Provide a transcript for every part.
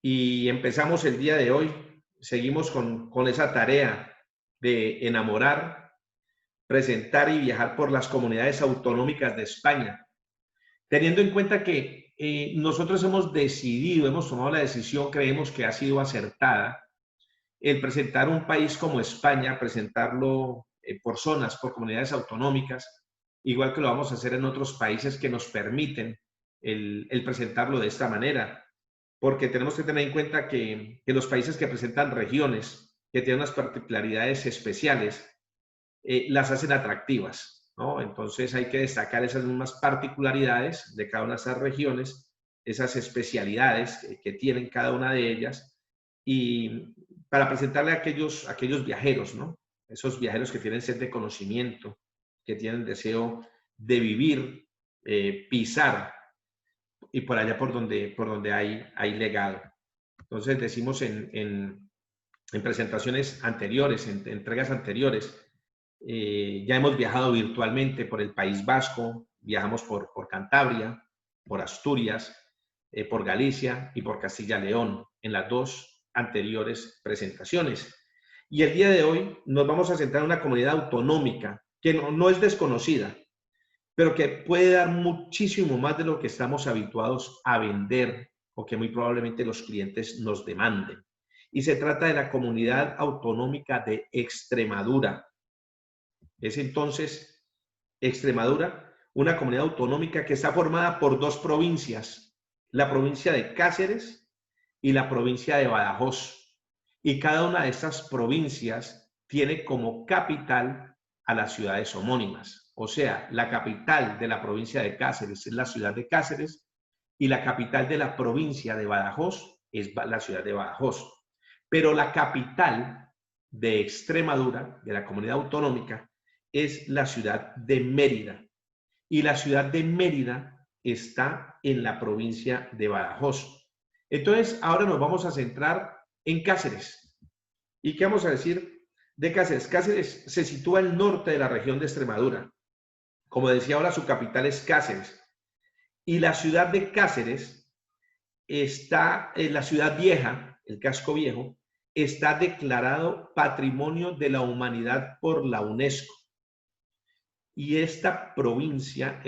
y empezamos el día de hoy. Seguimos con esa tarea de enamorar, presentar y viajar por las comunidades autonómicas de España, teniendo en cuenta que nosotros hemos decidido, hemos tomado la decisión, creemos que ha sido acertada, el presentar un país como España, presentarlo por zonas, por comunidades autonómicas, igual que lo vamos a hacer en otros países que nos permiten el presentarlo de esta manera, porque tenemos que tener en cuenta que los países que presentan regiones que tienen unas particularidades especiales, las hacen atractivas, ¿no? Entonces hay que destacar esas mismas particularidades de cada una de esas regiones, esas especialidades que tienen cada una de ellas, y para presentarle a aquellos viajeros, ¿no? Esos viajeros que tienen sed de conocimiento, que tienen deseo de vivir, pisar, y por allá por donde hay legado. Entonces decimos en presentaciones anteriores, en entregas anteriores, ya hemos viajado virtualmente por el País Vasco, viajamos por Cantabria, por Asturias, por Galicia y por Castilla-León en las dos anteriores presentaciones. Y el día de hoy nos vamos a centrar en una comunidad autonómica que no es desconocida, pero que puede dar muchísimo más de lo que estamos habituados a vender o que muy probablemente los clientes nos demanden. Y se trata de la comunidad autonómica de Extremadura. Es entonces Extremadura, una comunidad autonómica que está formada por dos provincias, la provincia de Cáceres y la provincia de Badajoz. Y cada una de estas provincias tiene como capital a las ciudades homónimas. O sea, la capital de la provincia de Cáceres es la ciudad de Cáceres y la capital de la provincia de Badajoz es la ciudad de Badajoz. Pero la capital de Extremadura, de la comunidad autonómica, es la ciudad de Mérida. Y la ciudad de Mérida está en la provincia de Badajoz. Entonces, ahora nos vamos a centrar en Cáceres. ¿Y qué vamos a decir de Cáceres? Cáceres se sitúa al norte de la región de Extremadura. Como decía ahora, su capital es Cáceres. Y la ciudad de Cáceres está en la ciudad vieja, el casco viejo, está declarado Patrimonio de la Humanidad por la UNESCO. Y esta provincia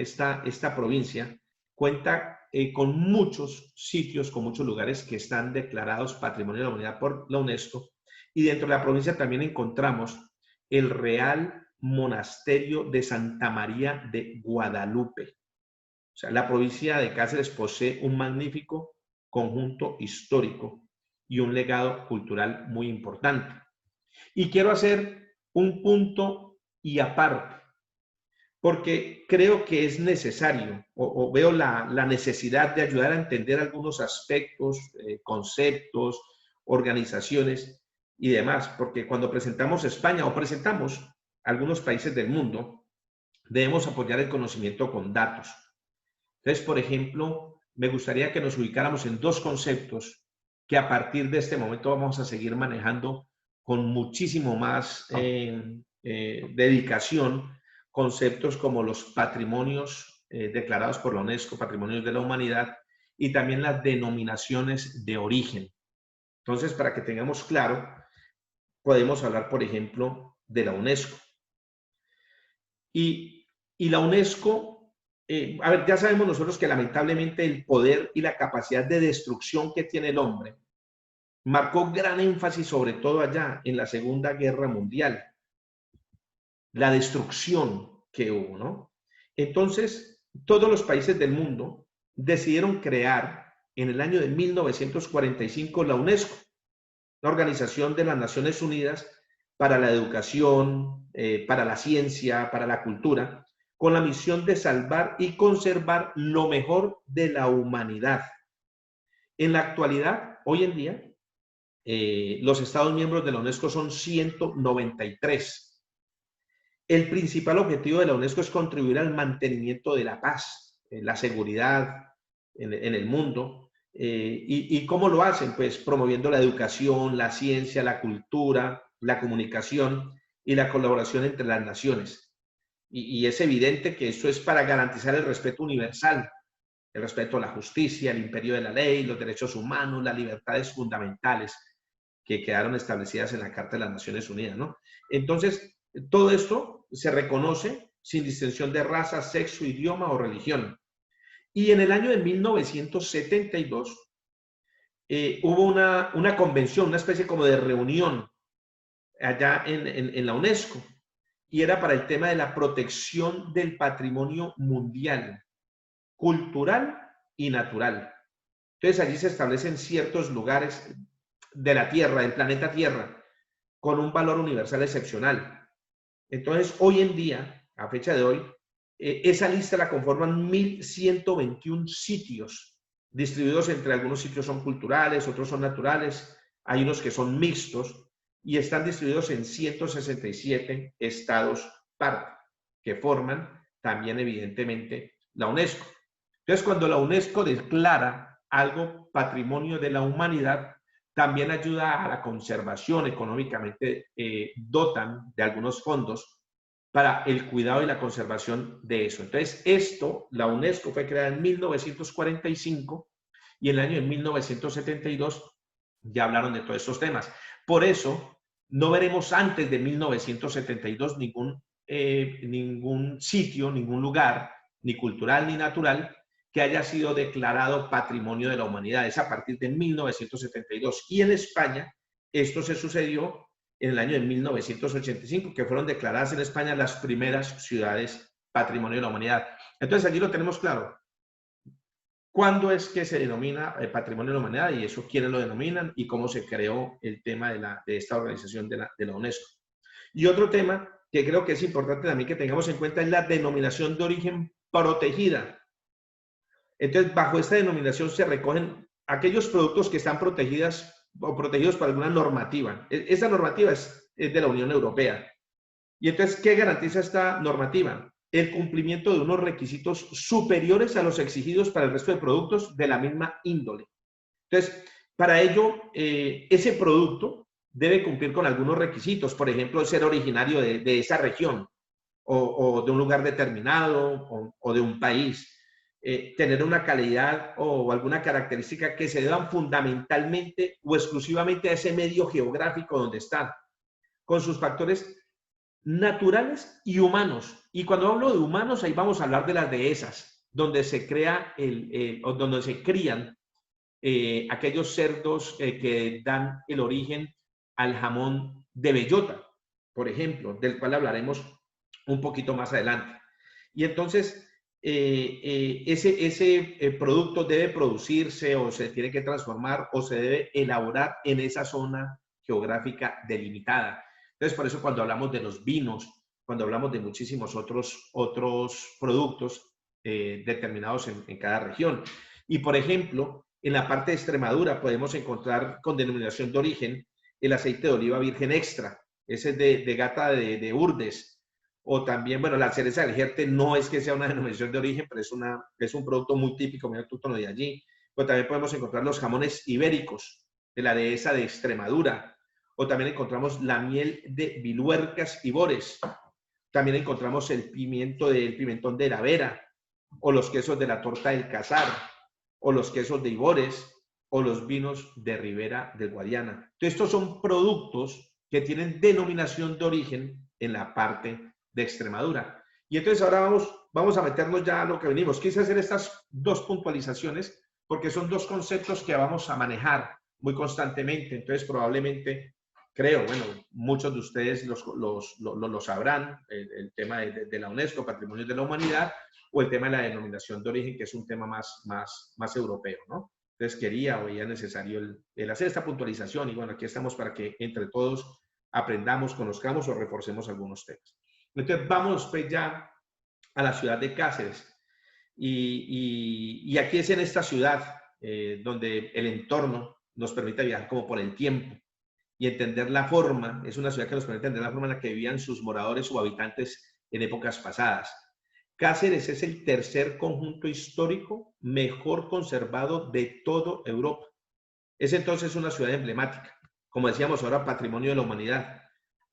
cuenta con muchos sitios, con muchos lugares que están declarados Patrimonio de la Humanidad por la UNESCO. Y dentro de la provincia también encontramos el Real Monasterio de Santa María de Guadalupe. O sea, la provincia de Cáceres posee un magnífico conjunto histórico y un legado cultural muy importante. Y quiero hacer un punto y aparte, porque creo que es necesario o veo la necesidad de ayudar a entender algunos aspectos, conceptos, organizaciones y demás, porque cuando presentamos España o presentamos algunos países del mundo, debemos apoyar el conocimiento con datos. Entonces, por ejemplo, me gustaría que nos ubicáramos en dos conceptos que a partir de este momento vamos a seguir manejando con muchísimo más dedicación, conceptos como los patrimonios declarados por la UNESCO, patrimonios de la humanidad, y también las denominaciones de origen. Entonces, para que tengamos claro, podemos hablar, por ejemplo, de la UNESCO. Y la UNESCO, a ver, ya sabemos nosotros que lamentablemente el poder y la capacidad de destrucción que tiene el hombre marcó gran énfasis sobre todo allá en la Segunda Guerra Mundial, la destrucción que hubo, ¿no? Entonces, todos los países del mundo decidieron crear en el año de 1945 la UNESCO, la Organización de las Naciones Unidas para la Educación, para la Ciencia, para la Cultura, con la misión de salvar y conservar lo mejor de la humanidad. En la actualidad, hoy en día, los Estados miembros de la UNESCO son 193. El principal objetivo de la UNESCO es contribuir al mantenimiento de la paz, la seguridad en el mundo. ¿Y cómo lo hacen? Pues promoviendo la educación, la ciencia, la cultura, la comunicación y la colaboración entre las naciones. Y es evidente que esto es para garantizar el respeto universal el respeto a la justicia, el imperio de la ley, los derechos humanos, las libertades fundamentales que quedaron establecidas en la Carta de las Naciones Unidas, ¿no? Entonces, todo esto se reconoce sin distinción de raza, sexo, idioma o religión. Y en el año de 1972 hubo una convención, una especie como de reunión allá en la UNESCO, y era para el tema de la protección del patrimonio mundial, cultural y natural. Entonces allí se establecen ciertos lugares de la Tierra, del planeta Tierra, con un valor universal excepcional. Entonces, hoy en día, a fecha de hoy, esa lista la conforman 1.121 sitios, distribuidos entre algunos sitios son culturales, otros son naturales, hay unos que son mixtos, y están distribuidos en 167 estados parte, que forman también evidentemente la UNESCO. Entonces, cuando la UNESCO declara algo patrimonio de la humanidad, también ayuda a la conservación económicamente, dotan de algunos fondos para el cuidado y la conservación de eso. Entonces, esto, la UNESCO fue creada en 1945 y en el año de 1972 ya hablaron de todos estos temas. Por eso, no veremos antes de 1972 ningún sitio, ningún lugar, ni cultural ni natural, que haya sido declarado Patrimonio de la Humanidad. Es a partir de 1972. Y en España, esto se sucedió en el año de 1985, que fueron declaradas en España las primeras ciudades Patrimonio de la Humanidad. Entonces, allí lo tenemos claro. ¿Cuándo es que se denomina Patrimonio de la Humanidad? Y eso, quiénes lo denominan y cómo se creó el tema de esta organización de la UNESCO. Y otro tema que creo que es importante también que tengamos en cuenta es la denominación de origen protegida. Entonces, bajo esta denominación se recogen aquellos productos que están protegidos por alguna normativa. Esta normativa es de la Unión Europea. Y entonces, ¿qué garantiza esta normativa? El cumplimiento de unos requisitos superiores a los exigidos para el resto de productos de la misma índole. Entonces, para ello, ese producto debe cumplir con algunos requisitos, por ejemplo, ser originario de esa región o de un lugar determinado o de un país. Tener una calidad o alguna característica que se deban fundamentalmente o exclusivamente a ese medio geográfico donde está, con sus factores naturales y humanos. Y cuando hablo de humanos, ahí vamos a hablar de las dehesas, donde se crea o donde se crían aquellos cerdos que dan el origen al jamón de bellota, por ejemplo, del cual hablaremos un poquito más adelante. Y entonces, ese producto debe producirse o se tiene que transformar o se debe elaborar en esa zona geográfica delimitada. Entonces, por eso cuando hablamos de los vinos, cuando hablamos de muchísimos otros productos determinados en cada región. Y, por ejemplo, en la parte de Extremadura podemos encontrar con denominación de origen el aceite de oliva virgen extra. Ese es de Gata de Urdes. O también, bueno, la cereza del Jerte no es que sea una denominación de origen, pero es un producto muy típico, muy autóctono de allí. Pero también podemos encontrar los jamones ibéricos de la dehesa de Extremadura. O también encontramos la miel de Viluercas y Bores. También encontramos el pimentón de la Vera, o los quesos de la Torta del Casar, o los quesos de Ibores, o los vinos de Ribera del Guadiana. Entonces, estos son productos que tienen denominación de origen en la parte de Extremadura. Y entonces ahora vamos a meternos ya a lo que venimos. Quise hacer estas dos puntualizaciones porque son dos conceptos que vamos a manejar muy constantemente. Entonces, probablemente, creo, bueno, muchos de ustedes lo sabrán, el tema de la UNESCO, Patrimonio de la Humanidad, o el tema de la denominación de origen, que es un tema más europeo, ¿no? Entonces quería o veía necesario el hacer esta puntualización y bueno, aquí estamos para que entre todos aprendamos, conozcamos o reforcemos algunos temas. Entonces vamos pues ya a la ciudad de Cáceres y aquí es en esta ciudad donde el entorno nos permite viajar como por el tiempo y entender la forma, es una ciudad que nos permite entender la forma en la que vivían sus moradores o habitantes en épocas pasadas. Cáceres es el tercer conjunto histórico mejor conservado de toda Europa. Es entonces una ciudad emblemática, como decíamos ahora, patrimonio de la humanidad.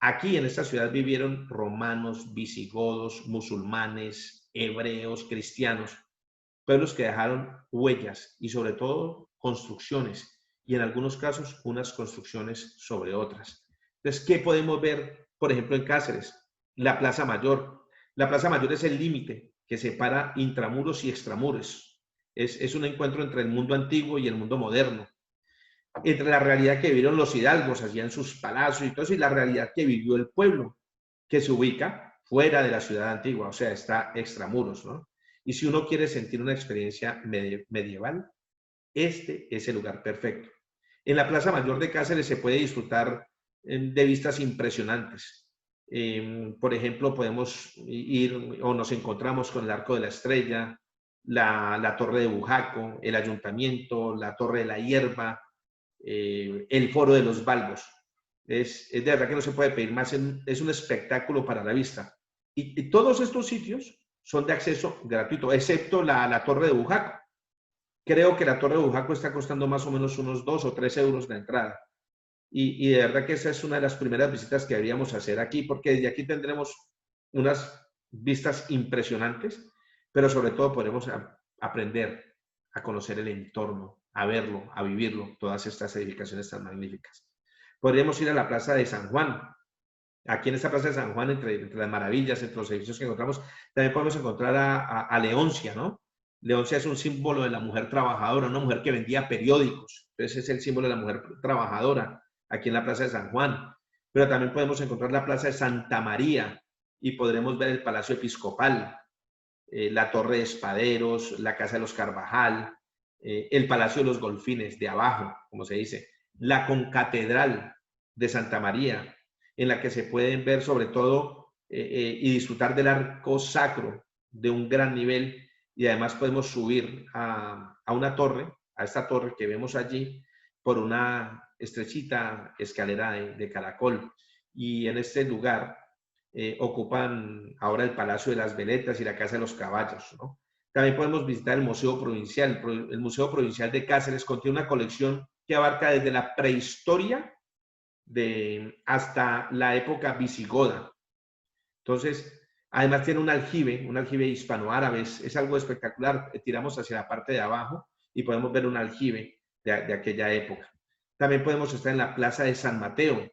Aquí en esta ciudad vivieron romanos, visigodos, musulmanes, hebreos, cristianos. pueblos que dejaron huellas y sobre todo construcciones, y en algunos casos unas construcciones sobre otras. Entonces, ¿qué podemos ver, por ejemplo, en Cáceres? La Plaza Mayor. La Plaza Mayor es el límite que separa intramuros y extramuros. Es un encuentro entre el mundo antiguo y el mundo moderno, entre la realidad que vivieron los hidalgos allá en sus palacios y todo eso, y la realidad que vivió el pueblo, que se ubica fuera de la ciudad antigua, o sea, está extramuros, ¿no? Y si uno quiere sentir una experiencia medieval, este es el lugar perfecto. En la Plaza Mayor de Cáceres se puede disfrutar de vistas impresionantes. Por ejemplo, podemos ir o nos encontramos con el Arco de la Estrella, la Torre de Bujaco, el Ayuntamiento, la Torre de la Hierba, el Foro de los Balbos. De verdad que no se puede pedir más, es un espectáculo para la vista. Y todos estos sitios son de acceso gratuito, excepto la Torre de Bujaco. Creo que la Torre de Bujaco está costando más o menos unos 2 o 3 euros la entrada. Y de verdad que esa es una de las primeras visitas que deberíamos hacer aquí, porque desde aquí tendremos unas vistas impresionantes, pero sobre todo podremos aprender a conocer el entorno, a verlo, a vivirlo, todas estas edificaciones tan magníficas. Podríamos ir a la Plaza de San Juan. Aquí en esta Plaza de San Juan, entre las maravillas, entre los edificios que encontramos, también podemos encontrar a Leoncia, ¿no? Leoncia es un símbolo de la mujer trabajadora, una mujer que vendía periódicos. Entonces es el símbolo de la mujer trabajadora aquí en la Plaza de San Juan. Pero también podemos encontrar la Plaza de Santa María y podremos ver el Palacio Episcopal, la Torre de Espaderos, la Casa de los Carvajal, el Palacio de los Golfines, de abajo, como se dice, la Concatedral de Santa María, en la que se pueden ver sobre todo y disfrutar del arco sacro de un gran nivel, y además podemos subir a una torre, a esta torre que vemos allí, por una estrechita escalera de caracol. Y en este lugar ocupan ahora el Palacio de las Veletas y la Casa de los Caballos, ¿no? También podemos visitar el Museo Provincial. El Museo Provincial de Cáceres contiene una colección que abarca desde la prehistoria hasta la época visigoda. Entonces, además tiene un aljibe hispano-árabe, es algo espectacular. Tiramos hacia la parte de abajo y podemos ver un aljibe de aquella época. También podemos estar en la Plaza de San Mateo.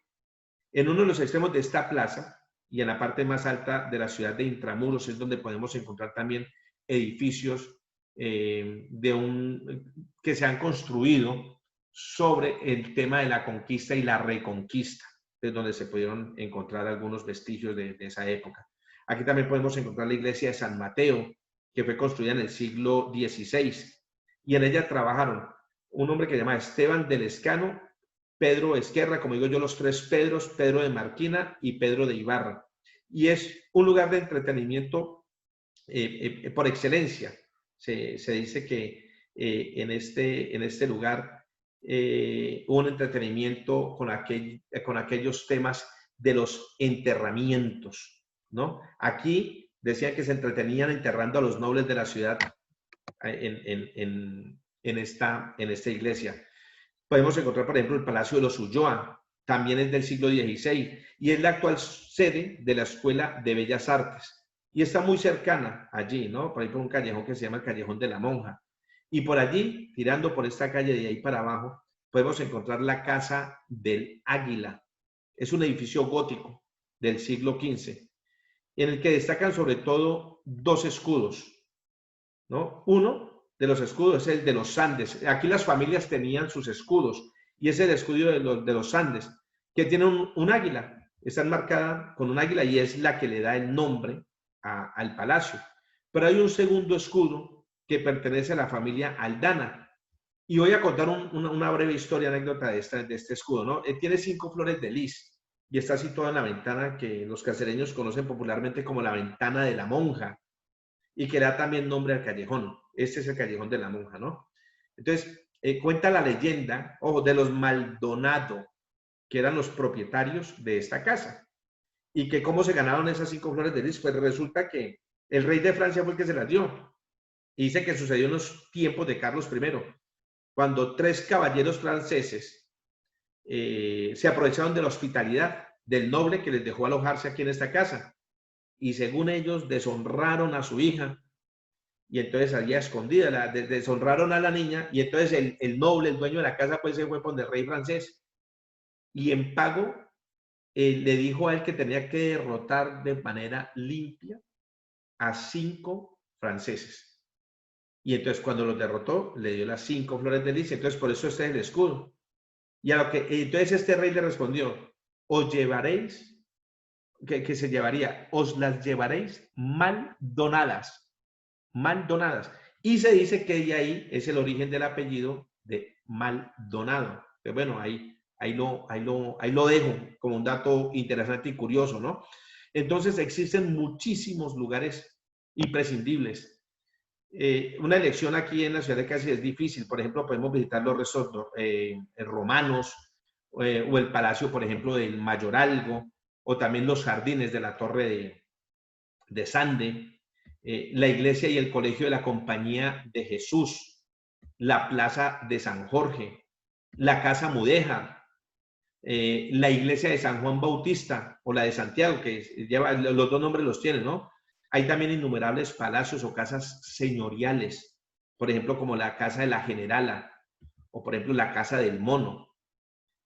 En uno de los extremos de esta plaza y en la parte más alta de la ciudad de Intramuros es donde podemos encontrar también edificios que se han construido sobre el tema de la conquista y la reconquista, es donde se pudieron encontrar algunos vestigios de esa época. Aquí también podemos encontrar la iglesia de San Mateo, que fue construida en el siglo XVI, y en ella trabajaron un hombre que se llama Esteban del Escano, Pedro Esquerra, como digo yo, los tres Pedros, Pedro de Marquina y Pedro de Ibarra. Y es un lugar de entretenimiento por excelencia. Se dice que en este lugar hubo un entretenimiento con aquellos temas de los enterramientos, ¿no? Aquí decían que se entretenían enterrando a los nobles de la ciudad en esta iglesia. Podemos encontrar, por ejemplo, el Palacio de los Ulloa, también es del siglo XVI, y es la actual sede de la Escuela de Bellas Artes. Y está muy cercana allí, ¿no? Por ejemplo, un callejón que se llama el Callejón de la Monja. Y por allí, tirando por esta calle de ahí para abajo, podemos encontrar la Casa del Águila. Es un edificio gótico del siglo XV, en el que destacan sobre todo dos escudos, ¿no? Uno de los escudos es el de los Andes. Aquí las familias tenían sus escudos y es el escudo de los Andes, que tiene un águila. Está enmarcada con un águila y es la que le da el nombre al palacio. Pero hay un segundo escudo que pertenece a la familia Aldana. Y voy a contar una breve historia, anécdota de este escudo, ¿no? Tiene 5 flores de lis y está situado en la ventana que los cacereños conocen popularmente como la ventana de la monja, y que le da también nombre al callejón. Este es el Callejón de la Monja, ¿no? Entonces, cuenta la leyenda, ojo, de los Maldonado, que eran los propietarios de esta casa. Y que cómo se ganaron esas 5 flores de lis, pues resulta que el rey de Francia fue el que se las dio. Y dice que sucedió en los tiempos de Carlos I, cuando 3 caballeros franceses se aprovecharon de la hospitalidad del noble que les dejó alojarse aquí en esta casa. Y según ellos, deshonraron a su hija y entonces allá escondida, deshonraron a la niña, y entonces el noble, el dueño de la casa, pues se fue con el rey francés, y en pago le dijo a él que tenía que derrotar de manera limpia a 5 franceses. Y entonces cuando los derrotó, le dio las 5 flores de lis, entonces por eso este es el escudo. Y a lo que entonces este rey le respondió, os llevaréis, que se llevaría, os las llevaréis mal donadas, mal donadas. Y se dice que de ahí es el origen del apellido de Maldonado. Pero bueno, ahí lo dejo como un dato interesante y curioso, ¿no? Entonces existen muchísimos lugares imprescindibles. Una elección aquí en la ciudad de Cáceres es difícil. Por ejemplo, podemos visitar los restos romanos, o el palacio, por ejemplo, del Mayoralgo, o también los jardines de la Torre de Sande, la iglesia y el colegio de la Compañía de Jesús, la plaza de San Jorge, la Casa Mudéjar, la iglesia de San Juan Bautista o la de Santiago, que lleva los dos nombres los tienen, ¿no? Hay también innumerables palacios o casas señoriales, por ejemplo, como la Casa de la Generala o, por ejemplo, la Casa del Mono.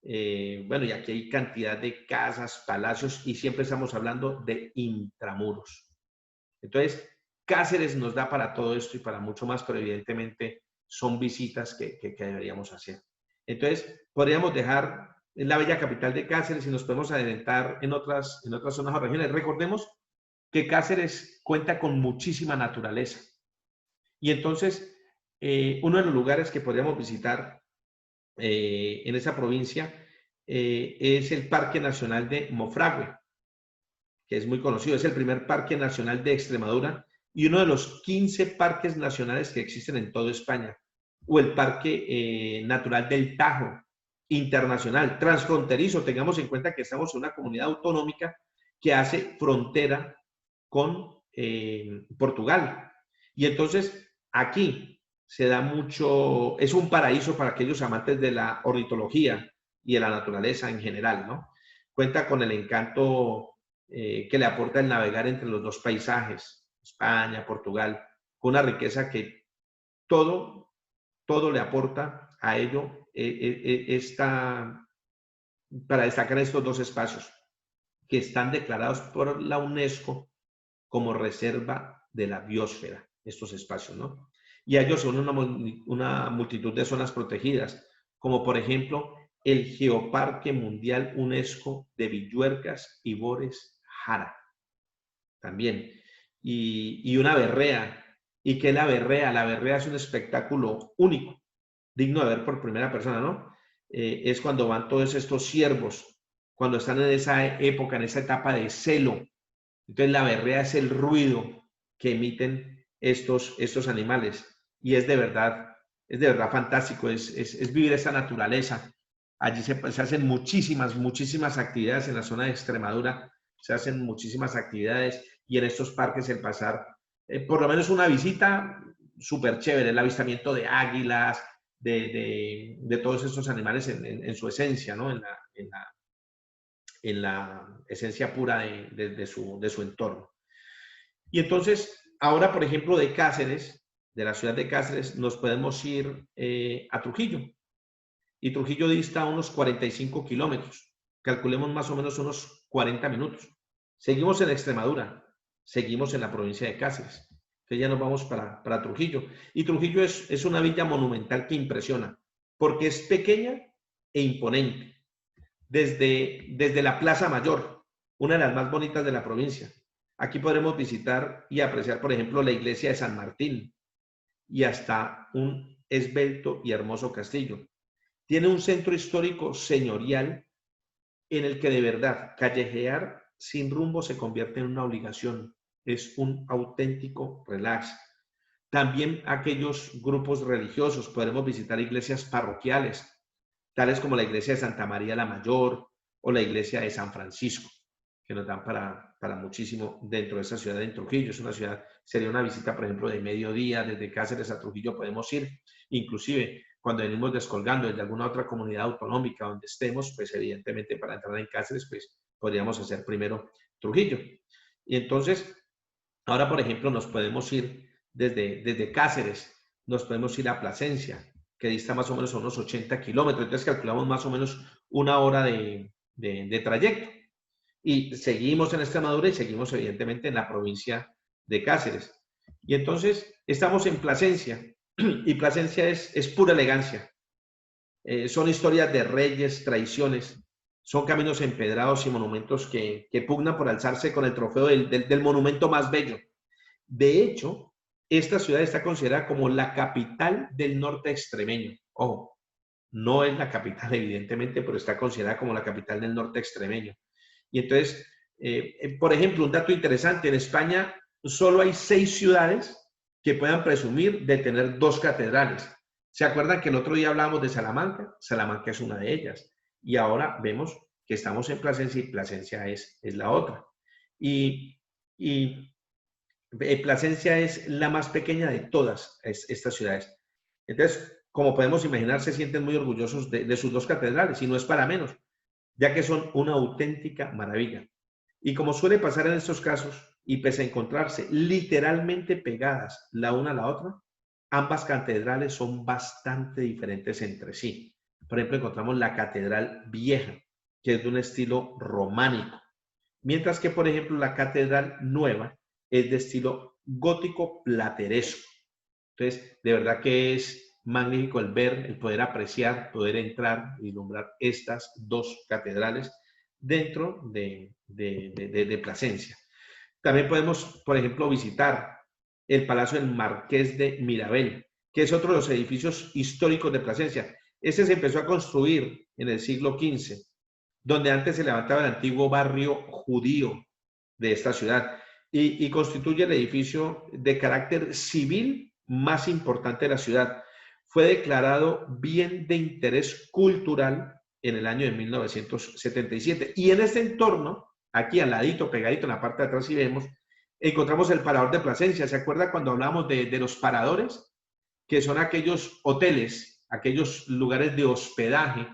Bueno, y aquí hay cantidad de casas, palacios, y siempre estamos hablando de intramuros. Entonces, Cáceres nos da para todo esto y para mucho más, pero evidentemente son visitas que deberíamos hacer. Entonces, podríamos dejar la bella capital de Cáceres y nos podemos adelantar en otras zonas o regiones. Recordemos que Cáceres cuenta con muchísima naturaleza. Y entonces, uno de los lugares que podríamos visitar en esa provincia es el Parque Nacional de Mofragüe, que es muy conocido. Es el primer parque nacional de Extremadura y uno de los 15 parques nacionales que existen en toda España. O el Parque Natural del Tajo, internacional, transfronterizo. Tengamos en cuenta que estamos en una comunidad autonómica que hace frontera con Portugal. Y entonces aquí se da mucho, es un paraíso para aquellos amantes de la ornitología y de la naturaleza en general, ¿no? Cuenta con el encanto que le aporta el navegar entre los dos paisajes, España, Portugal, con una riqueza que todo le aporta a ello, para destacar estos dos espacios que están declarados por la UNESCO como reserva de la biosfera, estos espacios, ¿no? Y a ellos son una multitud de zonas protegidas, como por ejemplo el Geoparque Mundial UNESCO de Villuercas y Bores Jara, también. Y una berrea. ¿Y qué es la berrea? La berrea es un espectáculo único, digno de ver por primera persona, ¿no? Es cuando van todos estos ciervos, cuando están en esa época, en esa etapa de celo. Entonces la berrea es el ruido que emiten estos animales. Y es de verdad fantástico, es vivir esa naturaleza. Allí se hacen muchísimas actividades en la zona de Extremadura, se hacen muchísimas actividades, y en estos parques el pasar, por lo menos una visita súper chévere, el avistamiento de águilas, de todos estos animales en su esencia, ¿no? En la esencia pura de su entorno. Y entonces, ahora, por ejemplo, de Cáceres, de la ciudad de Cáceres, nos podemos ir a Trujillo. Y Trujillo dista unos 45 kilómetros. Calculemos más o menos unos 40 minutos. Seguimos en Extremadura, seguimos en la provincia de Cáceres. Entonces ya nos vamos para Trujillo. Y Trujillo es una villa monumental que impresiona, porque es pequeña e imponente. Desde la Plaza Mayor, una de las más bonitas de la provincia. Aquí podremos visitar y apreciar, por ejemplo, la iglesia de San Martín y hasta un esbelto y hermoso castillo. Tiene un centro histórico señorial en el que de verdad callejear sin rumbo se convierte en una obligación. Es un auténtico relax. También aquellos grupos religiosos, podremos visitar iglesias parroquiales, tales como la iglesia de Santa María la Mayor o la iglesia de San Francisco, que nos dan para muchísimo dentro de esa ciudad de Trujillo. Es una ciudad, sería una visita, por ejemplo, de mediodía, desde Cáceres a Trujillo podemos ir, inclusive cuando venimos descolgando desde alguna otra comunidad autonómica donde estemos, pues evidentemente para entrar en Cáceres, pues podríamos hacer primero Trujillo. Y entonces, ahora, por ejemplo, nos podemos ir desde Cáceres nos podemos ir a Plasencia, que dista más o menos a unos 80 kilómetros. Entonces calculamos más o menos una hora de trayecto. Y seguimos en Extremadura y seguimos evidentemente en la provincia de Cáceres. Y entonces estamos en Plasencia, y Plasencia es pura elegancia. Son historias de reyes, traiciones, son caminos empedrados y monumentos que pugnan por alzarse con el trofeo del monumento más bello. De hecho, esta ciudad está considerada como la capital del norte extremeño. Ojo, no es la capital evidentemente, pero está considerada como la capital del norte extremeño. Y entonces, por ejemplo, un dato interesante, en España solo hay 6 ciudades que puedan presumir de tener 2 catedrales. ¿Se acuerdan que el otro día hablábamos de Salamanca? Salamanca es una de ellas. Y ahora vemos que estamos en Plasencia y Plasencia es la otra. Y Plasencia es la más pequeña de todas estas ciudades. Entonces, como podemos imaginar, se sienten muy orgullosos de sus 2 catedrales, y no es para menos, ya que son una auténtica maravilla. Y como suele pasar en estos casos, y pese a encontrarse literalmente pegadas la una a la otra, ambas catedrales son bastante diferentes entre sí. Por ejemplo, encontramos la Catedral Vieja, que es de un estilo románico, mientras que, por ejemplo, la Catedral Nueva es de estilo gótico plateresco. Entonces, de verdad que es magnífico el ver, el poder apreciar, poder entrar y vislumbrar estas 2 catedrales dentro de Plasencia. También podemos, por ejemplo, visitar el Palacio del Marqués de Mirabel, que es otro de los edificios históricos de Plasencia. Este se empezó a construir en el siglo XV, donde antes se levantaba el antiguo barrio judío de esta ciudad, y constituye el edificio de carácter civil más importante de la ciudad. Fue declarado bien de interés cultural en el año de 1977. Y en este entorno, aquí al ladito, pegadito en la parte de atrás, si vemos, encontramos el Parador de Plasencia. ¿Se acuerda cuando hablamos de los paradores? Que son aquellos hoteles, aquellos lugares de hospedaje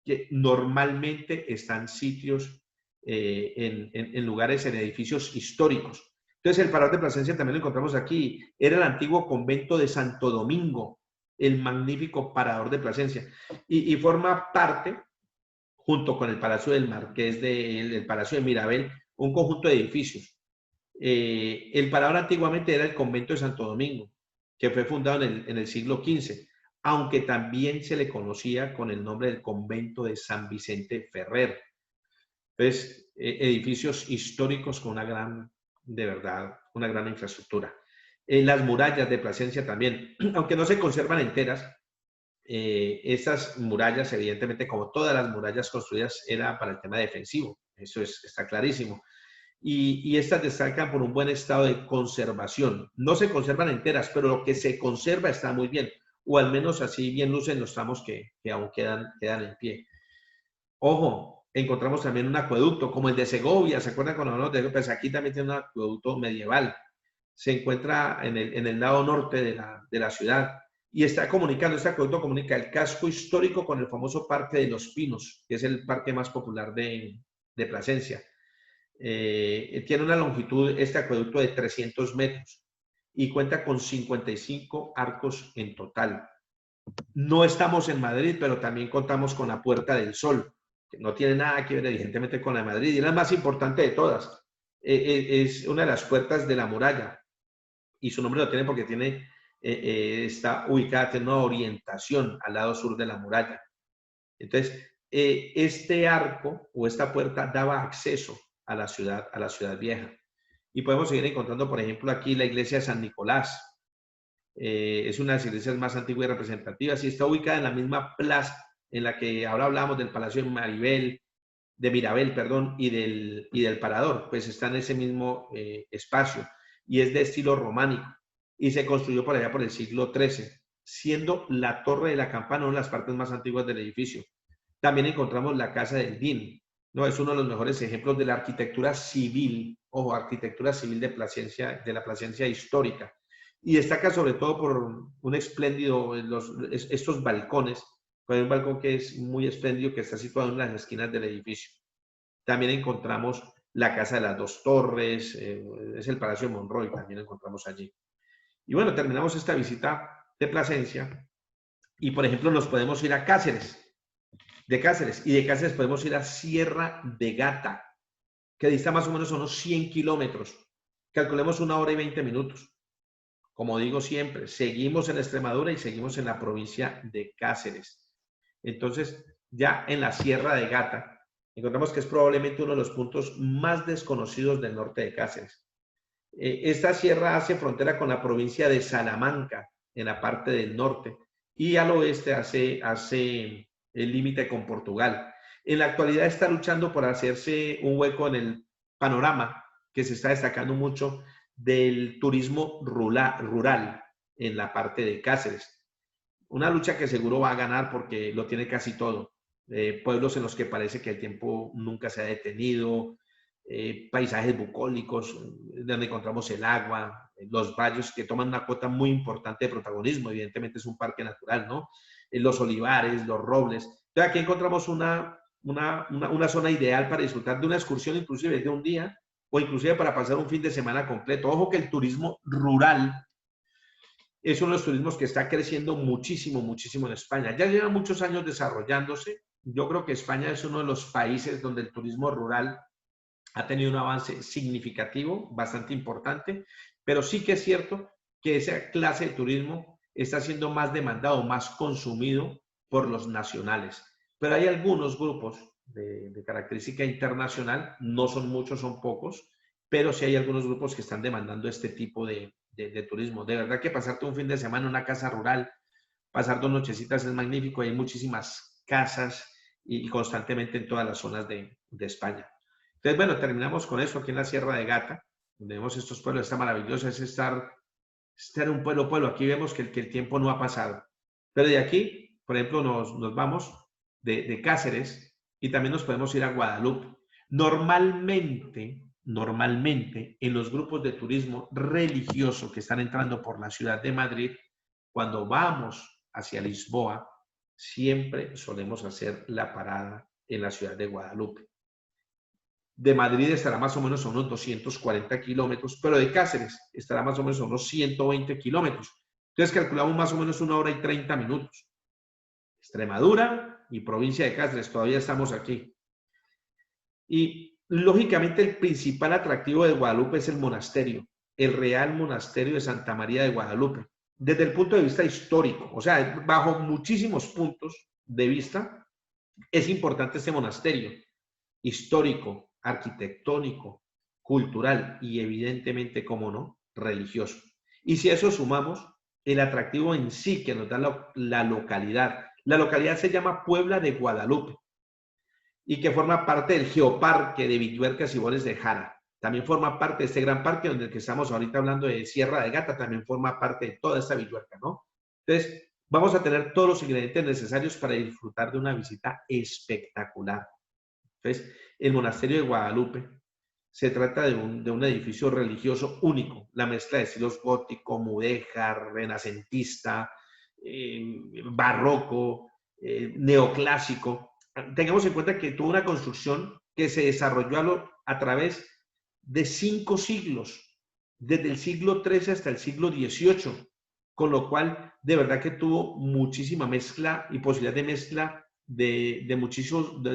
que normalmente están sitios en lugares, en edificios históricos. Entonces, el Parador de Plasencia también lo encontramos aquí. Era el antiguo convento de Santo Domingo, el magnífico Parador de Plasencia. Y forma parte, junto con el Palacio del Marqués, el Palacio de Mirabel, un conjunto de edificios. El Parador antiguamente era el convento de Santo Domingo, que fue fundado en el siglo XV, aunque también se le conocía con el nombre del convento de San Vicente Ferrer. Entonces, edificios históricos con una gran, de verdad, una gran infraestructura. Las murallas de Plasencia también, aunque no se conservan enteras, estas murallas, evidentemente, como todas las murallas construidas, era para el tema defensivo, eso está clarísimo. Y estas destacan por un buen estado de conservación. No se conservan enteras, pero lo que se conserva está muy bien, o al menos así bien lucen los tramos que aún quedan en pie. Ojo, encontramos también un acueducto como el de Segovia. ¿Se acuerdan cuando hablamos de Segovia? Pues aquí también tiene un acueducto medieval. Se encuentra en el lado norte de la ciudad y está comunicando, este acueducto comunica el casco histórico con el famoso Parque de los Pinos, que es el parque más popular de Plasencia. Tiene una longitud, este acueducto, de 300 metros y cuenta con 55 arcos en total. No estamos en Madrid, pero también contamos con la Puerta del Sol, que no tiene nada que ver evidentemente con la de Madrid, y es la más importante de todas. Es una de las puertas de la muralla, y su nombre lo tiene porque está ubicada en una orientación al lado sur de la muralla. Entonces, este arco o esta puerta daba acceso a la ciudad vieja. Y podemos seguir encontrando, por ejemplo, aquí la iglesia de San Nicolás. Es una de las iglesias más antiguas y representativas y está ubicada en la misma plaza en la que ahora hablamos del Palacio de Mirabel, perdón, y del Parador. Pues está en ese mismo espacio y es de estilo románico y se construyó por allá por el siglo XIII, siendo la torre de la campana una de las partes más antiguas del edificio. También encontramos la Casa del Din, ¿no? Es uno de los mejores ejemplos de la arquitectura civil, ojo, arquitectura civil de la Plasencia histórica. Y destaca sobre todo por un espléndido, estos balcones. Hay un balcón que es muy espléndido, que está situado en las esquinas del edificio. También encontramos la Casa de las Dos Torres, es el Palacio de Monroy, también encontramos allí. Y bueno, terminamos esta visita de Plasencia y, por ejemplo, nos podemos ir a Cáceres, y de Cáceres podemos ir a Sierra de Gata, que dista más o menos unos 100 kilómetros. Calculemos 1 hora y 20 minutos. Como digo siempre, seguimos en Extremadura y seguimos en la provincia de Cáceres. Entonces, ya en la Sierra de Gata, encontramos que es probablemente uno de los puntos más desconocidos del norte de Cáceres. Esta sierra hace frontera con la provincia de Salamanca, en la parte del norte, y al oeste hace el límite con Portugal. En la actualidad está luchando por hacerse un hueco en el panorama que se está destacando mucho del turismo rural en la parte de Cáceres. Una lucha que seguro va a ganar porque lo tiene casi todo. Pueblos en los que parece que el tiempo nunca se ha detenido, paisajes bucólicos, donde encontramos el agua, los valles que toman una cuota muy importante de protagonismo. Evidentemente es un parque natural, ¿no? Los olivares, los robles. Entonces aquí encontramos una zona ideal para disfrutar de una excursión, inclusive de un día, o inclusive para pasar un fin de semana completo. Ojo que el turismo rural es uno de los turismos que está creciendo muchísimo, muchísimo en España. Ya lleva muchos años desarrollándose. Yo creo que España es uno de los países donde el turismo rural ha tenido un avance significativo, bastante importante, pero sí que es cierto que esa clase de turismo está siendo más demandado, más consumido por los nacionales. Pero hay algunos grupos de característica internacional, no son muchos, son pocos, pero sí hay algunos grupos que están demandando este tipo de turismo. De verdad que pasarte un fin de semana en una casa rural, pasar 2 nochecitas es magnífico. Hay muchísimas casas y constantemente en todas las zonas de España. Entonces, bueno, terminamos con eso aquí en la Sierra de Gata, donde vemos estos pueblos. Está maravilloso, es estar en un pueblo. Aquí vemos que el tiempo no ha pasado. Pero de aquí, por ejemplo, nos vamos de Cáceres y también nos podemos ir a Guadalupe. Normalmente, en los grupos de turismo religioso que están entrando por la ciudad de Madrid, cuando vamos hacia Lisboa, siempre solemos hacer la parada en la ciudad de Guadalupe. De Madrid estará más o menos a unos 240 kilómetros, pero de Cáceres estará más o menos a unos 120 kilómetros. Entonces calculamos más o menos 1 hora y 30 minutos. Extremadura y provincia de Cáceres, todavía estamos aquí. Y lógicamente el principal atractivo de Guadalupe es el monasterio, el Real Monasterio de Santa María de Guadalupe. Desde el punto de vista histórico, o sea, bajo muchísimos puntos de vista, es importante este monasterio histórico, arquitectónico, cultural y evidentemente, como no, religioso. Y si a eso sumamos el atractivo en sí que nos da la localidad. La localidad se llama Puebla de Guadalupe y que forma parte del Geoparque de Villuercas y Boles de Jara. También forma parte de este gran parque donde el que estamos ahorita hablando de Sierra de Gata, también forma parte de toda esta Villuerca, ¿no? Entonces, vamos a tener todos los ingredientes necesarios para disfrutar de una visita espectacular. Entonces, el monasterio de Guadalupe se trata de un edificio religioso único, la mezcla de estilos gótico, mudéjar, renacentista, barroco, neoclásico. Tengamos en cuenta que tuvo una construcción que se desarrolló a través de 5 siglos, desde el siglo XIII hasta el siglo XVIII, con lo cual de verdad que tuvo muchísima mezcla y posibilidad de mezcla de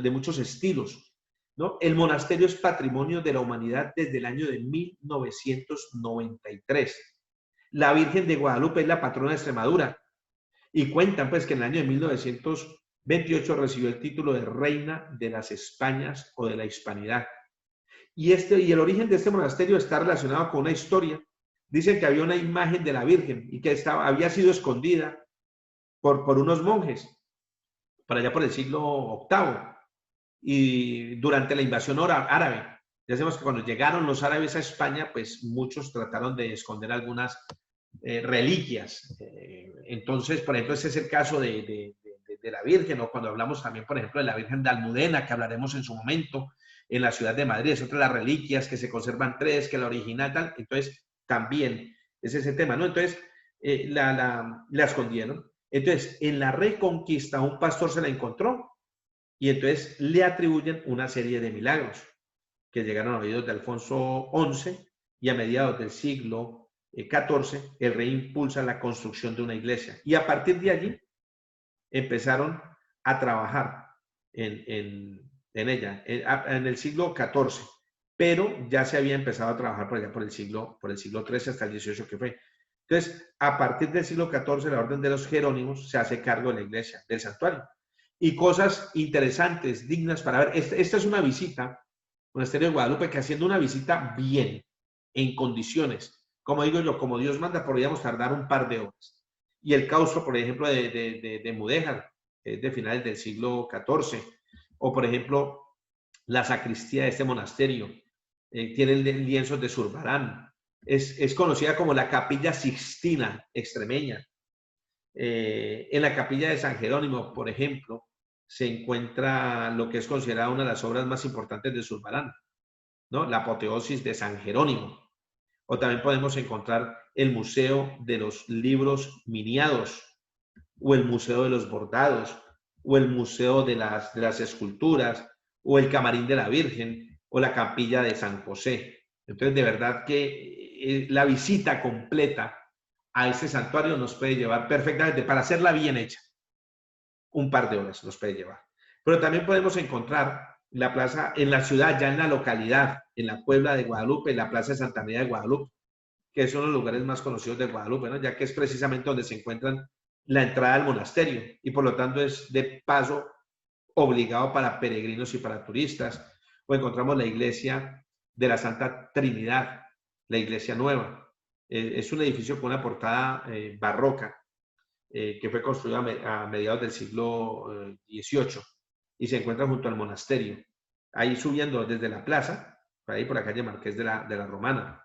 muchos estilos, ¿no? El monasterio es patrimonio de la humanidad desde el año de 1993. La Virgen de Guadalupe es la patrona de Extremadura y cuentan pues que en el año de 1928 recibió el título de Reina de las Españas o de la Hispanidad. Y el origen de este monasterio está relacionado con una historia. Dicen que había una imagen de la Virgen y que había sido escondida por unos monjes para allá por el siglo VIII y durante la invasión árabe. Ya sabemos que cuando llegaron los árabes a España, pues muchos trataron de esconder algunas reliquias. Entonces, por ejemplo, ese es el caso de la Virgen, o cuando hablamos también, por ejemplo, de la Virgen de Almudena, que hablaremos en su momento, en la ciudad de Madrid. Es otra de las reliquias que se conservan 3, que la original tal. Entonces, también es ese tema, ¿no? Entonces, la escondieron. Entonces, en la Reconquista, un pastor se la encontró y entonces le atribuyen una serie de milagros que llegaron a oídos de Alfonso XI y a mediados del siglo XIV, el rey impulsa la construcción de una iglesia. Y a partir de allí empezaron a trabajar en ella, en el siglo XIV, pero ya se había empezado a trabajar por allá por el siglo XIII hasta el XVIII que fue. Entonces, a partir del siglo XIV, la Orden de los Jerónimos se hace cargo de la iglesia, del santuario. Y cosas interesantes, dignas para ver. Esta es una visita, Monasterio de Guadalupe, que haciendo una visita bien, en condiciones, como digo yo, como Dios manda, podríamos tardar un par de horas. Y el claustro, por ejemplo, de Mudéjar, de finales del siglo XIV, o por ejemplo, la sacristía de este monasterio, tiene lienzos de Zurbarán, es conocida como la Capilla Sixtina extremeña. En la Capilla de San Jerónimo, por ejemplo, se encuentra lo que es considerada una de las obras más importantes de Zurbarán, ¿no? La apoteosis de San Jerónimo. O también podemos encontrar el Museo de los Libros Miniados, o el Museo de los Bordados, o el Museo de las Esculturas, o el Camarín de la Virgen, o la Capilla de San José. Entonces, de verdad que la visita completa a este santuario nos puede llevar perfectamente, para hacerla bien hecha, un par de horas nos puede llevar. Pero también podemos encontrar la plaza en la ciudad, ya en la localidad, en la Puebla de Guadalupe, en la Plaza de Santa María de Guadalupe, que son los lugares más conocidos de Guadalupe, ¿no? Ya que es precisamente donde se encuentran la entrada al monasterio y por lo tanto es de paso obligado para peregrinos y para turistas. O encontramos la iglesia de la Santa Trinidad, la iglesia nueva. Es un edificio con una portada barroca que fue construido a mediados del siglo XVIII y se encuentra junto al monasterio. Ahí subiendo desde la plaza, por ahí por la calle Marqués de la Romana,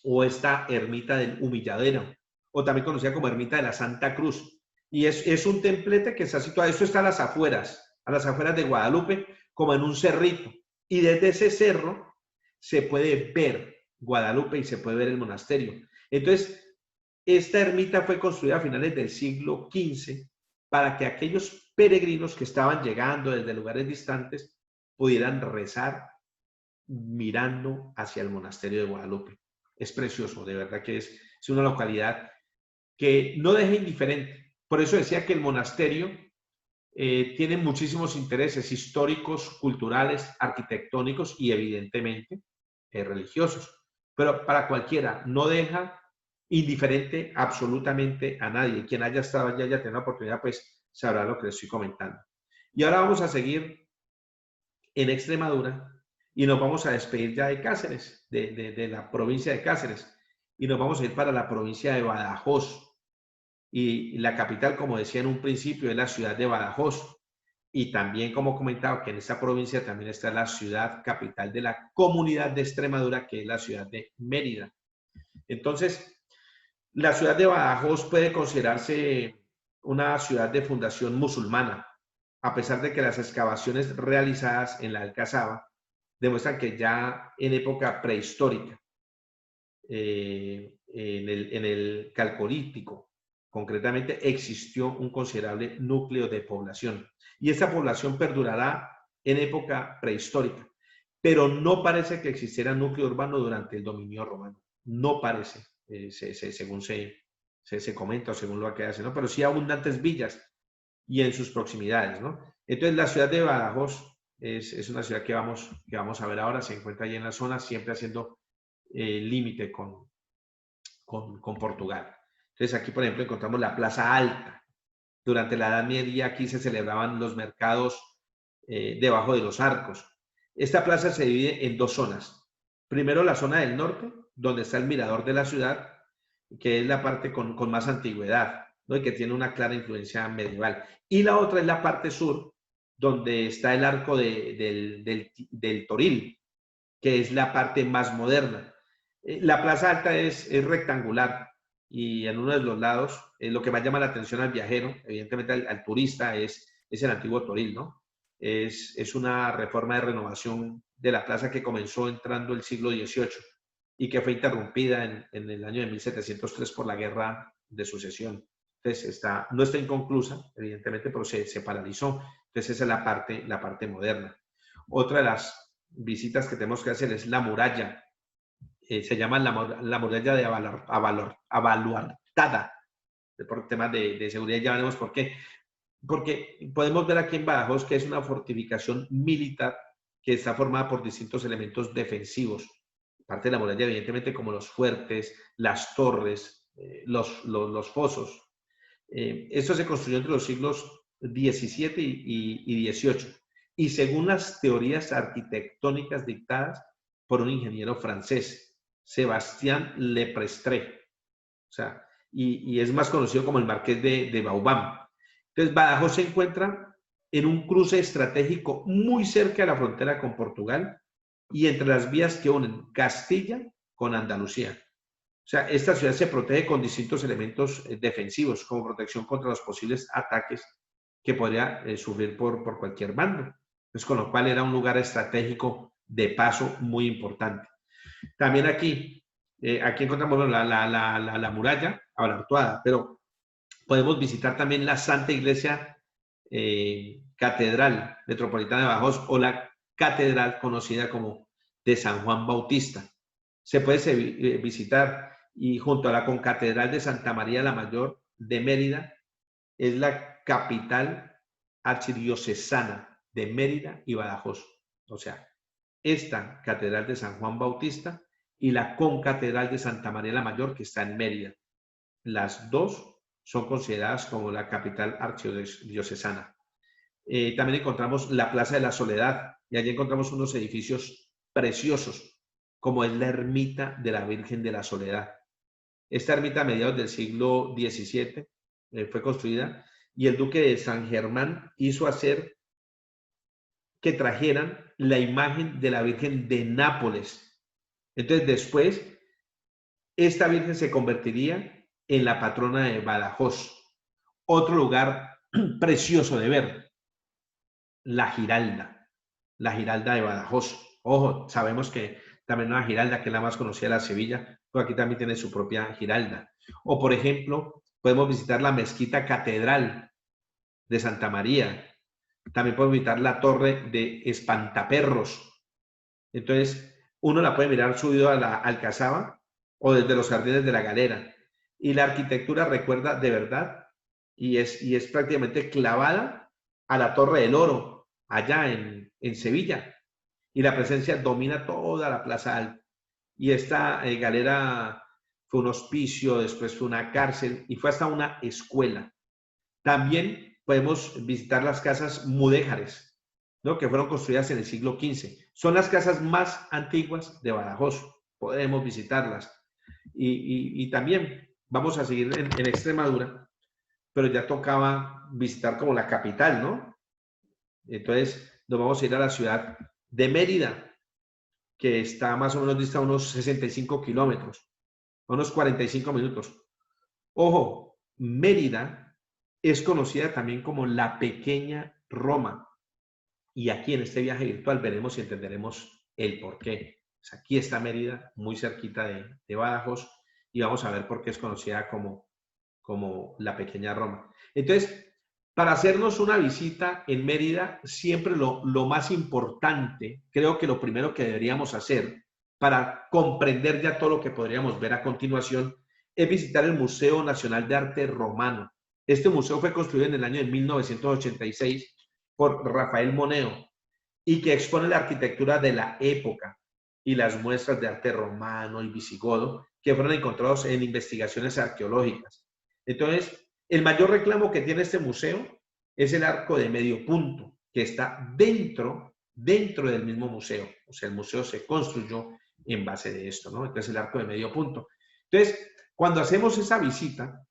o esta ermita del Humilladero, o también conocida como ermita de la Santa Cruz. Y es un templete que está situado, esto está a las afueras de Guadalupe, como en un cerrito. Y desde ese cerro se puede ver Guadalupe y se puede ver el monasterio. Entonces, esta ermita fue construida a finales del siglo XV para que aquellos peregrinos que estaban llegando desde lugares distantes pudieran rezar mirando hacia el monasterio de Guadalupe. Es precioso, de verdad que es una localidad que no deja indiferente. Por eso decía que el monasterio tiene muchísimos intereses históricos, culturales, arquitectónicos y evidentemente religiosos. Pero para cualquiera, no deja indiferente absolutamente a nadie. Quien haya estado allá, haya tenido la oportunidad, pues sabrá lo que les estoy comentando. Y ahora vamos a seguir en Extremadura y nos vamos a despedir ya de Cáceres, de la provincia de Cáceres, y nos vamos a ir para la provincia de Badajoz. Y la capital, como decía en un principio, es la ciudad de Badajoz. Y también, como comentaba, que en esta provincia también está la ciudad capital de la comunidad de Extremadura, que es la ciudad de Mérida. Entonces, la ciudad de Badajoz puede considerarse una ciudad de fundación musulmana, a pesar de que las excavaciones realizadas en la Alcazaba demuestran que ya en época prehistórica, en el Calcolítico, concretamente, existió un considerable núcleo de población. Y esta población perdurará en época prehistórica, pero no parece que existiera núcleo urbano durante el dominio romano. No parece, según se comenta o según lo que hace, ¿no? Pero sí abundantes villas y en sus proximidades, ¿no? Entonces, la ciudad de Badajoz es una ciudad que vamos a ver ahora, se encuentra allí en la zona, siempre haciendo límite con Portugal. Entonces, aquí, por ejemplo, encontramos la Plaza Alta. Durante la Edad Media, aquí se celebraban los mercados debajo de los arcos. Esta plaza se divide en dos zonas. Primero, la zona del norte, donde está el mirador de la ciudad, que es la parte con más antigüedad, ¿no? Y que tiene una clara influencia medieval. Y la otra es la parte sur, donde está el arco del Toril, que es la parte más moderna. La Plaza Alta es rectangular y en uno de los lados, lo que más llama la atención al viajero, evidentemente al turista, es el antiguo Toril, ¿no? Es una reforma de renovación de la plaza que comenzó entrando el siglo XVIII y que fue interrumpida en el año de 1703 por la Guerra de Sucesión. Entonces, no está inconclusa, evidentemente, pero se paralizó. Entonces, esa es la parte moderna. Otra de las visitas que tenemos que hacer es la muralla. se llama la muralla de Abaluartada, por temas de seguridad, ya veremos por qué. Porque podemos ver aquí en Badajoz que es una fortificación militar que está formada por distintos elementos defensivos. Parte de la muralla, evidentemente, como los fuertes, las torres, los fosos. Esto se construyó entre los siglos XVII y XVIII. Y según las teorías arquitectónicas dictadas por un ingeniero francés, Sébastien Le Prestre. O sea, y es más conocido como el Marqués de Baubam. Entonces, Badajoz se encuentra en un cruce estratégico muy cerca de la frontera con Portugal y entre las vías que unen Castilla con Andalucía. O sea, esta ciudad se protege con distintos elementos defensivos, como protección contra los posibles ataques que podría sufrir por cualquier bando. Pues, con lo cual era un lugar estratégico de paso muy importante. También aquí encontramos la muralla abartuada, pero podemos visitar también la Santa Iglesia Catedral Metropolitana de Badajoz o la catedral conocida como de San Juan Bautista. Se puede visitar y junto a la concatedral de Santa María la Mayor de Mérida es la capital archidiocesana de Mérida y Badajoz. O sea, esta catedral de San Juan Bautista y la concatedral de Santa María la Mayor que está en Mérida. Las dos son consideradas como la capital archidiocesana. También encontramos la Plaza de la Soledad y allí encontramos unos edificios preciosos, como es la Ermita de la Virgen de la Soledad. Esta ermita a mediados del siglo XVII fue construida y el duque de San Germán hizo hacer que trajeran la imagen de la Virgen de Nápoles. Entonces después, esta Virgen se convertiría en la patrona de Badajoz. Otro lugar precioso de ver, la Giralda de Badajoz. Ojo, sabemos que también una Giralda, que es la más conocida de la Sevilla, pero aquí también tiene su propia Giralda. O, por ejemplo, podemos visitar la Mezquita Catedral de Santa María. También podemos visitar la Torre de Espantaperros. Entonces, uno la puede mirar subido a la Alcazaba o desde los Jardines de la Galera. Y la arquitectura recuerda de verdad y es prácticamente clavada a la Torre del Oro, allá en Sevilla. Y la presencia domina toda la Plaza Alta. Y esta galera fue un hospicio, después fue una cárcel y fue hasta una escuela. También podemos visitar las casas mudéjares, ¿no? Que fueron construidas en el siglo XV. Son las casas más antiguas de Badajoz. Podemos visitarlas. Y también vamos a seguir en Extremadura, pero ya tocaba visitar como la capital, ¿no? Entonces nos vamos a ir a la ciudad de Mérida, que está más o menos dista unos 65 kilómetros, unos 45 minutos. Ojo, Mérida es conocida también como la pequeña Roma. Y aquí en este viaje virtual veremos y entenderemos el por qué. Pues aquí está Mérida, muy cerquita de Badajoz, y vamos a ver por qué es conocida como la pequeña Roma. Entonces, para hacernos una visita en Mérida, siempre lo más importante, creo que lo primero que deberíamos hacer para comprender ya todo lo que podríamos ver a continuación, es visitar el Museo Nacional de Arte Romano. Este museo fue construido en el año de 1986 por Rafael Moneo y que expone la arquitectura de la época y las muestras de arte romano y visigodo que fueron encontrados en investigaciones arqueológicas. Entonces, el mayor reclamo que tiene este museo es el arco de medio punto, que está dentro del mismo museo. O sea, el museo se construyó en base de esto, ¿no? Entonces, el arco de medio punto. Entonces, cuando hacemos esa visita,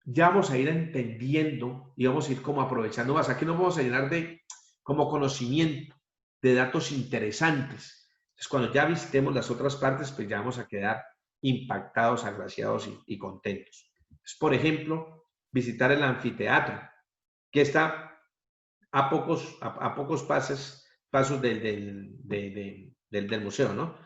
ya vamos a ir entendiendo y vamos a ir como aprovechando más. Aquí nos vamos a llenar de como conocimiento, de datos interesantes. Entonces, cuando ya visitemos las otras partes, pues ya vamos a quedar impactados, agraciados y contentos. Entonces, por ejemplo, visitar el anfiteatro, que está a pocos pasos del museo, ¿no?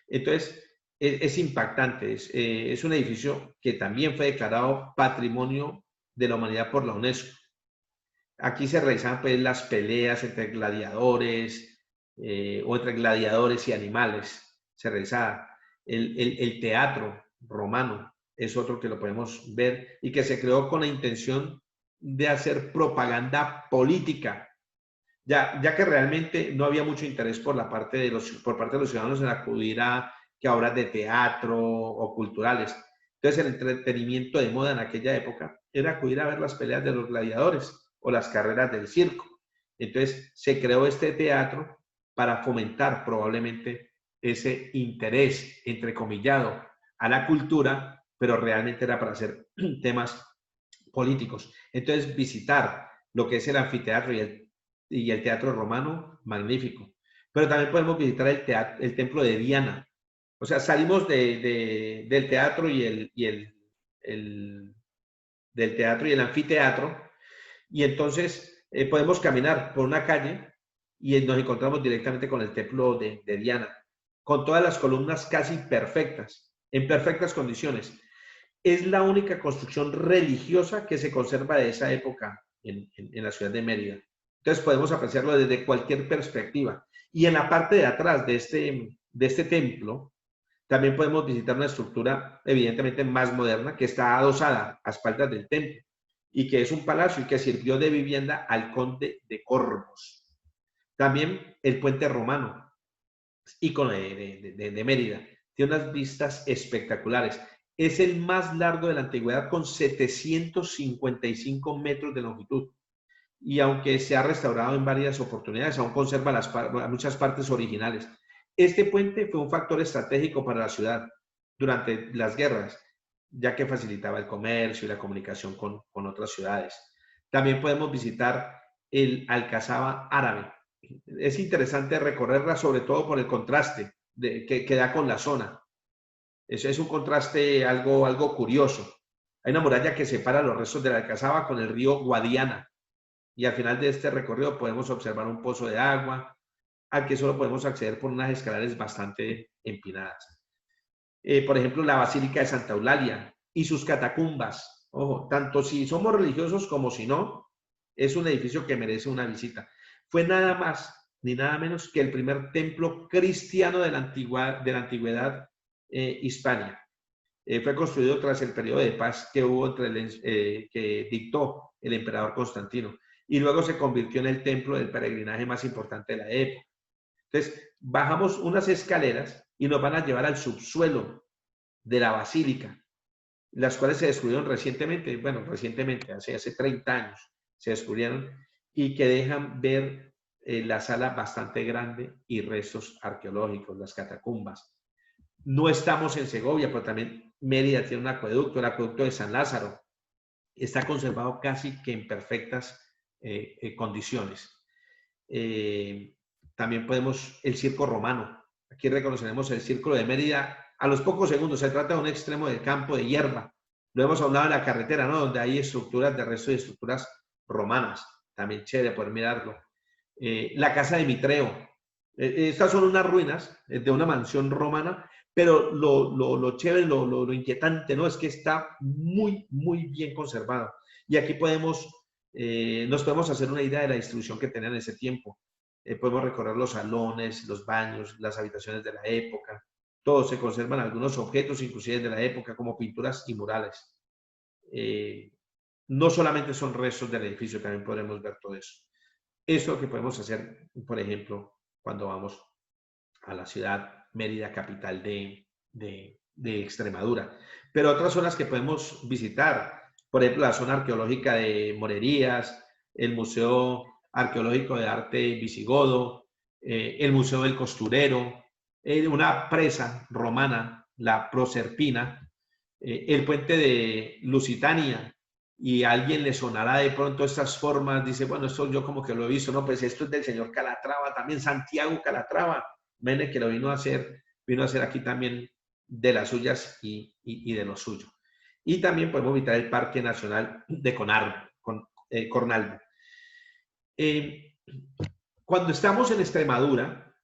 Entonces, es impactante, es un edificio que también fue declarado Patrimonio de la Humanidad por la UNESCO. Aquí se realizaban pues, las peleas entre gladiadores o entre gladiadores y animales, se realizaba. El teatro romano es otro que lo podemos ver y que se creó con la intención de hacer propaganda política, ya que realmente no había mucho interés por parte de los ciudadanos en acudir a que obras de teatro o culturales. Entonces el entretenimiento de moda en aquella época era acudir a ver las peleas de los gladiadores o las carreras del circo. Entonces se creó este teatro para fomentar probablemente ese interés, entrecomillado, a la cultura, pero realmente era para hacer temas políticos. Entonces visitar lo que es el anfiteatro y el teatro romano, magnífico. Pero también podemos visitar el templo de Diana. O sea, salimos del teatro del teatro y el anfiteatro, y entonces podemos caminar por una calle y nos encontramos directamente con el templo de Diana, con todas las columnas casi perfectas, en perfectas condiciones. Es la única construcción religiosa que se conserva de esa época en la ciudad de Mérida. Entonces podemos apreciarlo desde cualquier perspectiva. Y en la parte de atrás de este templo, también podemos visitar una estructura evidentemente más moderna que está adosada a espaldas del templo y que es un palacio y que sirvió de vivienda al conde de Corvos. También el puente romano, ícono de Mérida, tiene unas vistas espectaculares. Es el más largo de la antigüedad con 755 metros de longitud. Y aunque se ha restaurado en varias oportunidades, aún conserva muchas partes originales. Este puente fue un factor estratégico para la ciudad durante las guerras, ya que facilitaba el comercio y la comunicación con otras ciudades. También podemos visitar el Alcazaba árabe. Es interesante recorrerla, sobre todo por el contraste que da con la zona. Eso es un contraste algo curioso. Hay una muralla que separa los restos de la Alcazaba con el río Guadiana. Y al final de este recorrido podemos observar un pozo de agua, al que solo podemos acceder por unas escaleras bastante empinadas. Por ejemplo, la Basílica de Santa Eulalia y sus catacumbas. Ojo, tanto si somos religiosos como si no, es un edificio que merece una visita. Fue nada más ni nada menos que el primer templo cristiano de la antigüedad hispana. Fue construido tras el periodo de paz que hubo que dictó el emperador Constantino, y luego se convirtió en el templo del peregrinaje más importante de la época. Entonces, bajamos unas escaleras y nos van a llevar al subsuelo de la basílica, las cuales se descubrieron recientemente, hace 30 años, se descubrieron, y que dejan ver la sala bastante grande y restos arqueológicos, las catacumbas. No estamos en Segovia, pero también Mérida tiene un acueducto, el acueducto de San Lázaro. Está conservado casi que en perfectas condiciones. También podemos el circo romano. Aquí reconoceremos el Círculo de Mérida a los pocos segundos. Se trata de un extremo del campo de hierba. Lo hemos hablado en la carretera, ¿no? Donde hay estructuras de resto de estructuras romanas. También chévere poder mirarlo. La casa de Mitreo. Estas son unas ruinas de una mansión romana, pero lo chévere, lo inquietante, ¿no? Es que está muy, muy bien conservado. Y aquí nos podemos hacer una idea de la distribución que tenían en ese tiempo. Podemos recorrer los salones, los baños, las habitaciones de la época. Todos se conservan algunos objetos, inclusive de la época, como pinturas y murales. No solamente son restos del edificio, también podremos ver todo eso. Eso es lo que podemos hacer, por ejemplo, cuando vamos a la ciudad Mérida, capital de Extremadura. Pero otras zonas que podemos visitar, por ejemplo, la zona arqueológica de Morerías, el Museo Arqueológico de Arte Visigodo, el Museo del Costurero, una presa romana, la Proserpina, el puente de Lusitania, y a alguien le sonará de pronto estas formas, dice, bueno, esto yo como que lo he visto, no, pues esto es del señor Calatrava, también Santiago Calatrava, Mene, que lo vino a hacer aquí también de las suyas y de lo suyo. Y también podemos visitar el Parque Nacional de Cornalvo. Cuando estamos en Extremadura,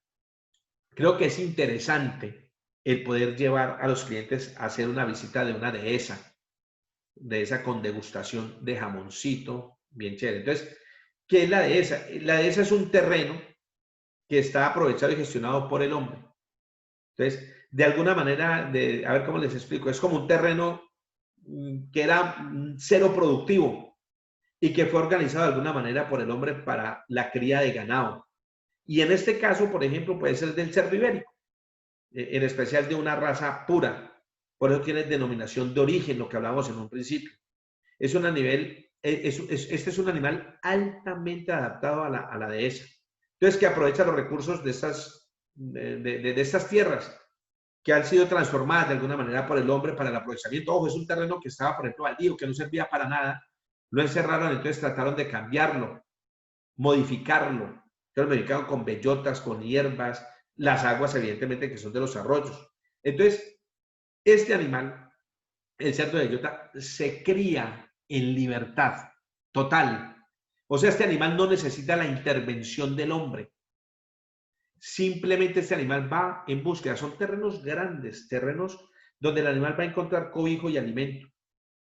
creo que es interesante el poder llevar a los clientes a hacer una visita de una dehesa con degustación de jamoncito, bien chévere. Entonces, ¿qué es la dehesa? La dehesa es un terreno que está aprovechado y gestionado por el hombre. Entonces, de alguna manera, a ver cómo les explico, es como un terreno que era cero productivo y que fue organizado de alguna manera por el hombre para la cría de ganado. Y en este caso, por ejemplo, puede ser del cerdo ibérico, en especial de una raza pura. Por eso tiene denominación de origen, lo que hablamos en un principio. Es un animal, este es un animal altamente adaptado a la dehesa. Entonces, que aprovecha los recursos de estas tierras que han sido transformadas de alguna manera por el hombre para el aprovechamiento. Ojo, es un terreno que estaba, por ejemplo, baldío, que no servía para nada. Lo encerraron, entonces trataron de cambiarlo, modificarlo. Entonces modificaron con bellotas, con hierbas, las aguas, evidentemente, que son de los arroyos. Entonces, este animal, el cerdo de bellota, se cría en libertad total. O sea, este animal no necesita la intervención del hombre. Simplemente este animal va en búsqueda. Son terrenos grandes, terrenos donde el animal va a encontrar cobijo y alimento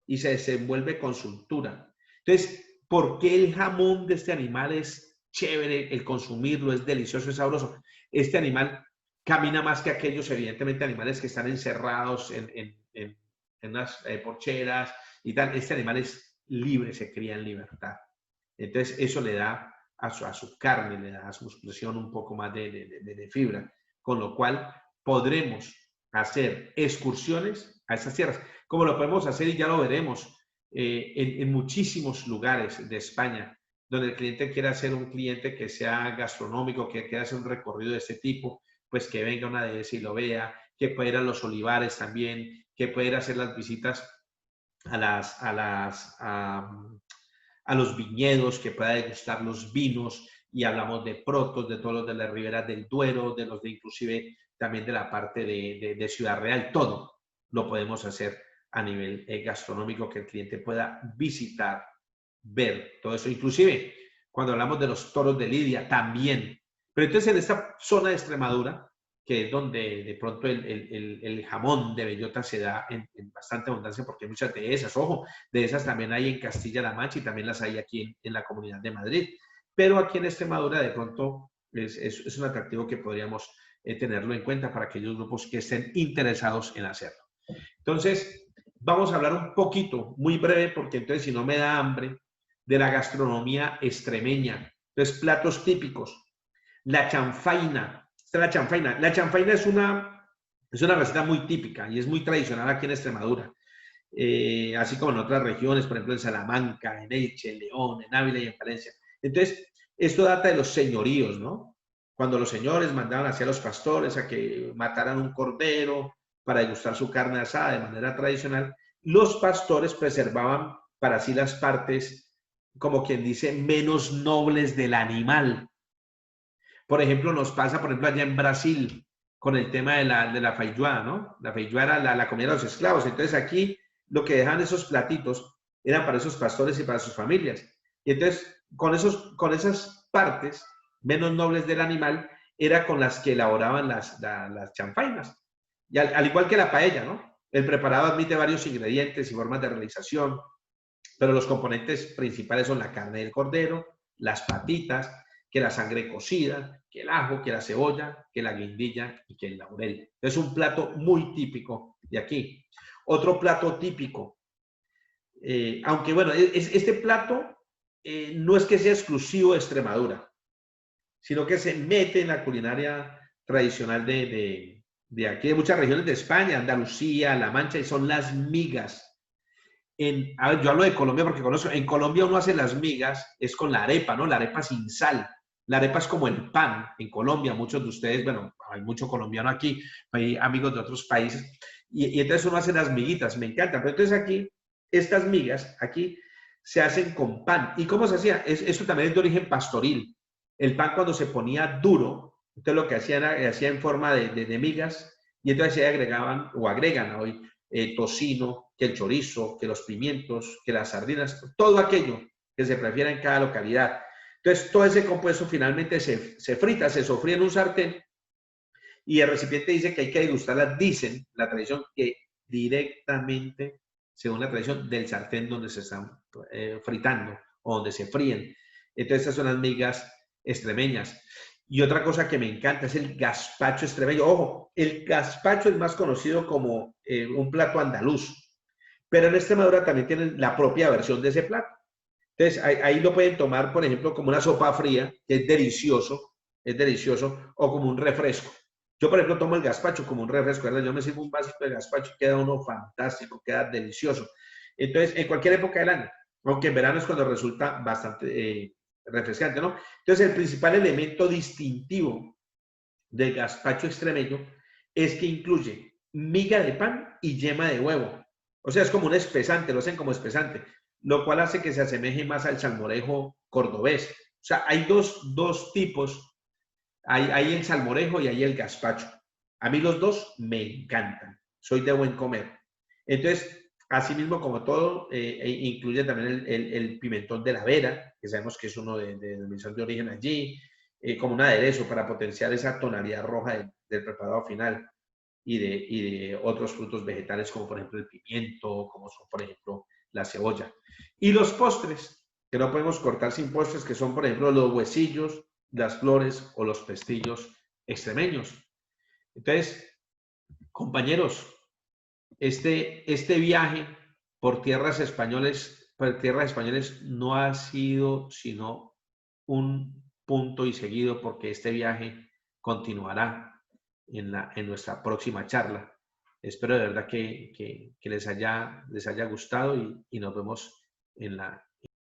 y se desenvuelve con soltura. Entonces, ¿por qué el jamón de este animal es chévere, el consumirlo es delicioso, es sabroso? Este animal camina más que aquellos, evidentemente, animales que están encerrados en unas porcheras y tal. Este animal es libre, se cría en libertad. Entonces, eso le da a su carne, le da a su expresión un poco más de fibra, con lo cual podremos hacer excursiones a esas tierras, como lo podemos hacer y ya lo veremos en muchísimos lugares de España, donde el cliente quiera hacer un cliente que sea gastronómico, que quiera hacer un recorrido de este tipo, pues que venga una de esas y lo vea, que pueda ir a los olivares también, que pueda ir a hacer las visitas a los viñedos, que pueda degustar los vinos, y hablamos de protos, de todos los de la Ribera del Duero, de los de inclusive también de la parte de Ciudad Real, todo lo podemos hacer a nivel gastronómico, que el cliente pueda visitar, ver todo eso, inclusive cuando hablamos de los toros de Lidia también. Pero entonces en esta zona de Extremadura, que es donde de pronto el jamón de bellota se da en bastante abundancia, porque hay muchas de esas, ojo, de esas también hay en Castilla-La Mancha y también las hay aquí en la Comunidad de Madrid. Pero aquí en Extremadura de pronto es un atractivo que podríamos tenerlo en cuenta para aquellos grupos que estén interesados en hacerlo. Entonces, vamos a hablar un poquito, muy breve, porque entonces si no me da hambre, de la gastronomía extremeña. Entonces, platos típicos. La chanfaina. Esta es la chanfaina. La chanfaina es una receta muy típica y es muy tradicional aquí en Extremadura. Así como en otras regiones, por ejemplo en Salamanca, en Elche, en León, en Ávila y en Palencia. Entonces, esto data de los señoríos, ¿no? Cuando los señores mandaban hacia los pastores a que mataran un cordero para degustar su carne asada de manera tradicional, los pastores preservaban para sí las partes, como quien dice, menos nobles del animal. Por ejemplo, nos pasa, por ejemplo, allá en Brasil, con el tema de la feijoada, ¿no? La feijoada era la comida de los esclavos. Entonces aquí lo que dejaban esos platitos eran para esos pastores y para sus familias. Y entonces con esas partes menos nobles del animal era con las que elaboraban las chanfainas. Y al igual que la paella, ¿no? El preparado admite varios ingredientes y formas de realización, pero los componentes principales son la carne del cordero, las patitas, que la sangre cocida, que el ajo, que la cebolla, que la guindilla y que el laurel. Es un plato muy típico de aquí. Otro plato típico, aunque bueno, este plato no es que sea exclusivo de Extremadura, sino que se mete en la culinaria tradicional de aquí, de muchas regiones de España, Andalucía, La Mancha, y son las migas. A ver, yo hablo de Colombia porque conozco, en Colombia uno hace las migas, es con la arepa, ¿no? La arepa sin sal. La arepa es como el pan en Colombia. Muchos de ustedes, bueno, hay mucho colombiano aquí, hay amigos de otros países, y entonces uno hace las miguitas, me encanta. Pero entonces aquí, estas migas, aquí se hacen con pan. ¿Y cómo se hacía? Esto también es de origen pastoril. El pan cuando se ponía duro, entonces lo que hacían era, hacía en forma de migas, y entonces se agregaban, o agregan hoy, tocino, que el chorizo, que los pimientos, que las sardinas, todo aquello que se prefiera en cada localidad. Entonces, todo ese compuesto finalmente se frita, se sofría en un sartén, y el recipiente dice que hay que degustarla, dicen la tradición, que directamente, según la tradición, del sartén donde se están fritando o donde se fríen. Entonces, estas son las migas extremeñas. Y otra cosa que me encanta es el gazpacho extremeño. Ojo, el gazpacho es más conocido como un plato andaluz, pero en Extremadura también tienen la propia versión de ese plato. Entonces, ahí lo pueden tomar, por ejemplo, como una sopa fría, que es delicioso, o como un refresco. Yo, por ejemplo, tomo el gazpacho como un refresco, ¿verdad? Yo me sirvo un vasito de gazpacho, queda uno fantástico, queda delicioso. Entonces, en cualquier época del año, aunque en verano es cuando resulta bastante refrescante, ¿no? Entonces, el principal elemento distintivo del gazpacho extremeño es que incluye miga de pan y yema de huevo. O sea, es como un espesante, lo hacen como espesante, lo cual hace que se asemeje más al salmorejo cordobés. O sea, hay dos tipos, hay el salmorejo y hay el gazpacho. A mí los dos me encantan, soy de buen comer. Entonces, asimismo, como todo, incluye también el pimentón de la Vera, que sabemos que es uno de denominación de origen allí, como un aderezo para potenciar esa tonalidad roja del preparado final y de otros frutos vegetales como por ejemplo el pimiento, como son por ejemplo la cebolla. Y los postres, que no podemos cortar sin postres, que son por ejemplo los huesillos, las flores o los pestillos extremeños. Entonces, compañeros, este viaje por tierras españoles no ha sido sino un punto y seguido porque este viaje continuará en nuestra próxima charla. Espero de verdad que les haya gustado y nos vemos en la